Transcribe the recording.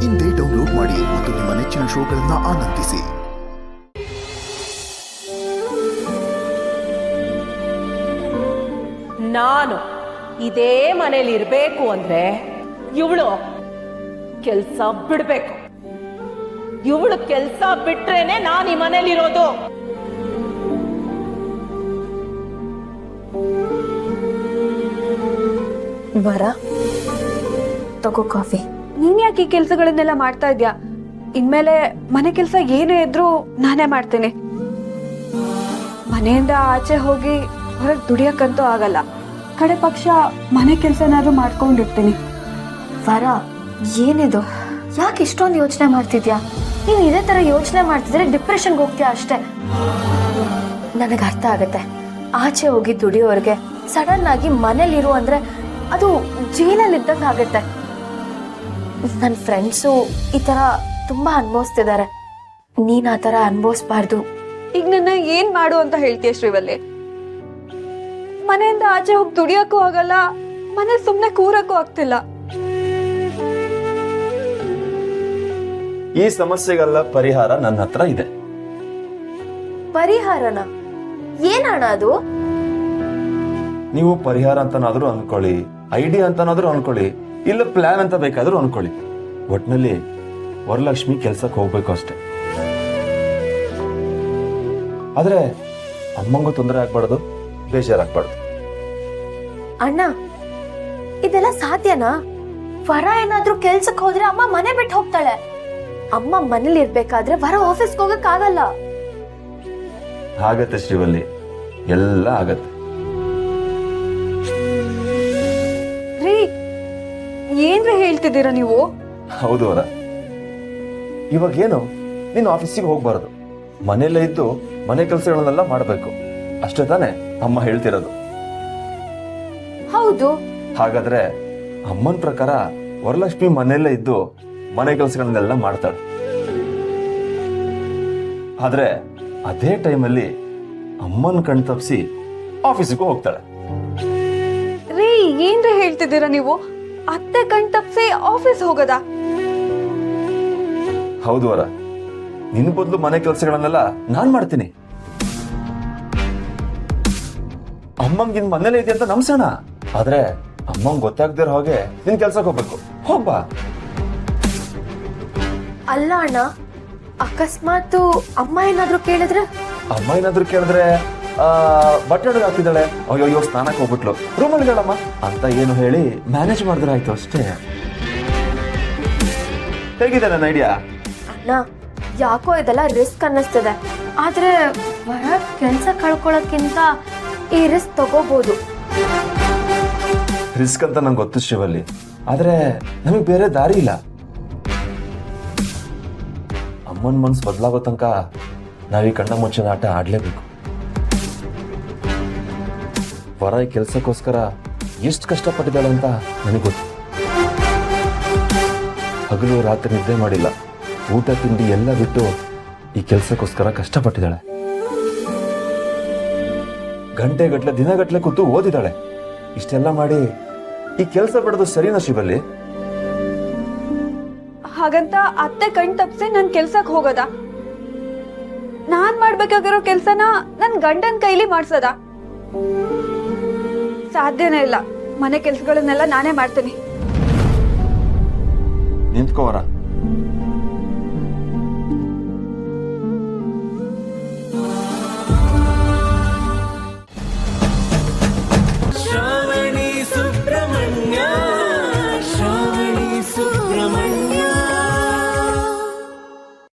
ಇಂದೇ ಡೌನ್ಲೋಡ್ ಮಾಡಿ ಮತ್ತು ನಿಮ್ಮ ನೆಚ್ಚಿನ ಶೋಗಳನ್ನು ಆನಂದಿಸಿ. ನಾನು ಇದೇ ಮನೇಲಿ ಇರಬೇಕು ಅಂದ್ರೆ ಇವಳು ಕೆಲಸ ಬಿಡ್ಬೇಕು. ಇವಳು ಕೆಲಸ ಬಿಟ್ರೇನೆ ನಾನು ಈ ಮನೇಲಿರೋದು. ವರ ತಗೋ ಕಾಫಿ. ನೀನ್ ಯಾಕೆ ಈ ಕೆಲ್ಸಗಳನ್ನೆಲ್ಲ ಮಾಡ್ತಾ ಇದ್ಯಾ? ಇನ್ಮೇಲೆ ಮನೆ ಕೆಲ್ಸ ಏನೇ ಇದ್ರೂ ನಾನೇ ಮಾಡ್ತೇನೆ. ಮನೆಯಿಂದ ಆಚೆ ಹೋಗಿ ಹೊರಗೆ ದುಡಿಯಕ್ಕಂತೂ ಆಗಲ್ಲ. ಕಡೆ ಪಕ್ಷ ಮನೆ ಕೆಲ್ಸನಾದ್ರೂ ಮಾಡ್ಕೊಂಡಿರ್ತೀನಿ. ವರ ಏನಿದು? ಯಾಕೆ ಇಷ್ಟೊಂದು ಯೋಚನೆ ಮಾಡ್ತಿದ್ಯಾ? ನೀನು ಇದೇ ತರ ಯೋಚನೆ ಮಾಡ್ತಿದ್ರೆ ಡಿಪ್ರೆಷನ್ಗೆ ಹೋಗ್ತೀಯಾ ಅಷ್ಟೇ. ನನಗೆ ಅರ್ಥ ಆಗತ್ತೆ. ಆಚೆ ಹೋಗಿ ದುಡಿಯೋರ್ಗೆ ಸಡನ್ ಆಗಿ ಮನೇಲಿರು ಅಂದ್ರೆ ಅದು ಜೈಲಲ್ಲಿ ಇದ್ದಂಗೆ ಆಗತ್ತೆ. ನನ್ನ ಫ್ರೆಂಡ್ಸು ಈ ತರ ತುಂಬಾ ಅನ್ಭವಿಸ್ತಿದ್ದಾರೆ. ನೀನ್ ಆ ತರ ಅನ್ಭವಿಸ್ಬಾರ್ದು. ಈಗ ನನ್ನ ಏನ್ ಮಾಡು ಅಂತ ಹೇಳ್ತೀಯ ಶ್ರೀವಲ್ಲಿ? ಮನೆಯಿಂದ ಆಚೆ ಹೋಗಿ ದುಡಿಯಕ್ಕೂ ಆಗಲ್ಲ, ಮನೆ ಸುಮ್ನೆ ಕೂರಕ್ಕೂ ಆಗ್ತಿಲ್ಲ. ಈ ಸಮಸ್ಯೆಗೆಲ್ಲ ಪರಿಹಾರ ನನ್ನ ಹತ್ರ ಇದೆ. ಪರಿಹಾರನ? ಏನಣ್ಣ ಅದು? ನೀವು ಪರಿಹಾರ ಅಂತನಾದ್ರೂ ಅನ್ಕೊಳ್ಳಿ, ಐಡಿಯಾ ಅಂತನಾದ್ರೂ ಅನ್ಕೊಳ್ಳಿ, ಇಲ್ಲ ಪ್ಲಾನ್ ಅಂತ ಬೇಕಾದ್ರೂ ಅನ್ಕೊಳ್ಳಿ. ಒಟ್ನಲ್ಲಿ ವರಲಕ್ಷ್ಮಿ ಕೆಲ್ಸಕ್ಕೆ ಹೋಗ್ಬೇಕು ಅಷ್ಟೆ. ಆದ್ರೆ ಅಮ್ಮಂಗೂ ತೊಂದರೆ ಆಗ್ಬಾರ್ದು, ಬೇಜಾರಾಗ್ಬಾರ್ದು. ಅಣ್ಣ ಇದೆಲ್ಲ ಸಾಧ್ಯನಾ? ವರ ಏನಾದ್ರೂ ಕೆಲ್ಸಕ್ಕೆ ಹೋದ್ರೆ ಅಮ್ಮ ಮನೆ ಬಿಟ್ಟು ಹೋಗ್ತಾಳೆ. ಅಮ್ಮ ಮನೇಲಿ ಇರ್ಬೇಕಾದ್ರೆ ವರ ಆಫೀಸ್ಗೆ ಹೋಗಕ್ ಆಗಲ್ಲ. ಆಗತ್ತೆ ಶ್ರೀವಲ್ಲಿ, ಎಲ್ಲ ಆಗತ್ತೆ. ರೀ, ಏನ್ರಿ ಹೇಳ್ತಿದ್ದೀರಾ ನೀವು? ಹೌದು ವರ, ಇವಾಗೇನು ನೀನು ಆಫೀಸಿಗೆ ಹೋಗ್ಬಾರ್ದು, ಮನೆಯಲ್ಲೇ ಇದ್ದು ಮನೆ ಕೆಲಸಗಳನ್ನೆಲ್ಲ ಮಾಡಬೇಕು ಅಷ್ಟೇ ತಾನೆ ಅಮ್ಮ ಹೇಳ್ತಿರೋದು? ಹೌದು. ಹಾಗಾದ್ರೆ ಅಮ್ಮನ ಪ್ರಕಾರ ವರಲಕ್ಷ್ಮಿ ಮನೆಯಲ್ಲೇ ಇದ್ದು ಮನೆ ಕೆಲಸಗಳನ್ನೆಲ್ಲ ಮಾಡ್ತಾಳೆ. ಆದ್ರೆ ಅದೇ ಟೈಮಲ್ಲಿ ಅಮ್ಮನ ಕಣ್ ತಪ್ಪಿಸಿ ಆಫೀಸಿಗೂ ಹೋಗ್ತಾಳೆ. ರೀ, ಏನ್ರಿ ಹೇಳ್ತಿದ್ದೀರಾ ನೀವು? ಅತ್ತೆ ಕಣ್ ತಪ್ಸಿ ಆಫೀಸ್ ಹೋಗೋದಾ? ಹೌದು ವರ, ನಿನ್ ಬದಲು ಮನೆ ಕೆಲಸಗಳನ್ನೆಲ್ಲ ನಾನ್ ಮಾಡ್ತೀನಿ. ಅಮ್ಮಂಗ್ ಇನ್ ಮನೇಲೆ ಇದೆ ಅಂತ ನಮ್ಸೋಣ. ಆದ್ರೆ ಅಮ್ಮಂಗ್ ಗೊತ್ತಾಗ್ದಿರೋ ಹಾಗೆ ನಿನ್ ಕೆಲ್ಸಕ್ಕೆ ಹೋಗ್ಬೇಕು. ಹೋಗ್ಬಾ. ಅಲ್ಲ ಅಣ್ಣ, ಅಕಸ್ಮಾತ್ ಅಮ್ಮ ಏನಾದ್ರು ಕೇಳಿದ್ರೆ? ಅಮ್ಮ ಏನಾದ್ರು ಕೇಳಿದ್ರೆ ಬಟ್ಟೆ ಒಳಗೆ ಹಾಕಿದ್ದಾಳೆ, ಅಯ್ಯೋ ಸ್ನಾನಕ್ಕೆ ಹೋಗ್ಬಿಟ್ಲು, ರೂಮಲ್ಲಿ ಹೇಳಮ್ಮ ಅಂತ ಏನು ಹೇಳಿ ಮ್ಯಾನೇಜ್ ಮಾಡಿದ್ರೆ ಆಯ್ತು ಅಷ್ಟೇ. ಹೇಗಿದೆ ನನ್ನ ಐಡಿಯಾ? ಅಣ್ಣ ಯಾಕೋ ಇದೆಲ್ಲ ರಿಸ್ಕ್ ಅನ್ನಿಸ್ತಿದೆ. ಆದ್ರೆ ವರ ಕೆಲ್ಸ ಕಳ್ಕೊಳ್ಳೋಕ್ಕಿಂತ ಈ ರಿಸ್ಕ್ ತಗೋಬಹುದು. ರಿಸ್ಕ್ ಅಂತ ನಂಗೆ ಗೊತ್ತು ಶ್ರೀವಲ್ಲಿ, ಆದ್ರೆ ನಮಗೆ ಬೇರೆ ದಾರಿ ಇಲ್ಲ. ಅಮ್ಮನ ಮನ್ಸು ಬದಲಾಗೋ ತನಕ ನಾವೀ ಕಣ್ಣ ಮುಚ್ಚಿನ ಆಟ ಆಡ್ಲೇಬೇಕು. ವರ ಈ ಕೆಲ್ಸಕ್ಕೋಸ್ಕರ ಎಷ್ಟು ಕಷ್ಟಪಟ್ಟಿದ್ದಾಳೆ ಅಂತ ನನಗೆ ಗೊತ್ತು. ಹಗಲು ರಾತ್ರಿ ನಿದ್ದೆ ಮಾಡಿಲ್ಲ, ಊಟ ತಿಂಡಿ ಎಲ್ಲ ಬಿಟ್ಟು ಈ ಕೆಲ್ಸಕ್ಕೋಸ್ಕರ ಕಷ್ಟಪಟ್ಟಿದ್ದಾಳೆ. ಗಂಟೆಗಟ್ಲೆ ದಿನಗಟ್ಲೆ ಕೂತು ಓದಿದ್ದಾಳೆ. ಇಷ್ಟೆಲ್ಲ ಮಾಡಿ ಈ ಕೆಲಸ ಬಿಡೋದು ಸರಿನಾ ಶಿವಲ್ಲಿ? ಹಾಗಂತ ಅತ್ತೆ ಕಣ್ ತಪ್ಸಿ ನನ್ ಕೆಲ್ಸಕ್ ಹೋಗೋದ? ನಾನ್ ಮಾಡ್ಬೇಕಾಗಿರೋ ಕೆಲ್ಸನ ನನ್ ಗಂಡನ್ ಕೈಲಿ ಮಾಡ್ಸೋದ? ಸಾಧ್ಯನೇ ಇಲ್ಲ. ಮನೆ ಕೆಲ್ಸಗಳನ್ನೆಲ್ಲ ನಾನೇ ಮಾಡ್ತೀನಿ. ನಿಂತ್ಕೋವರ,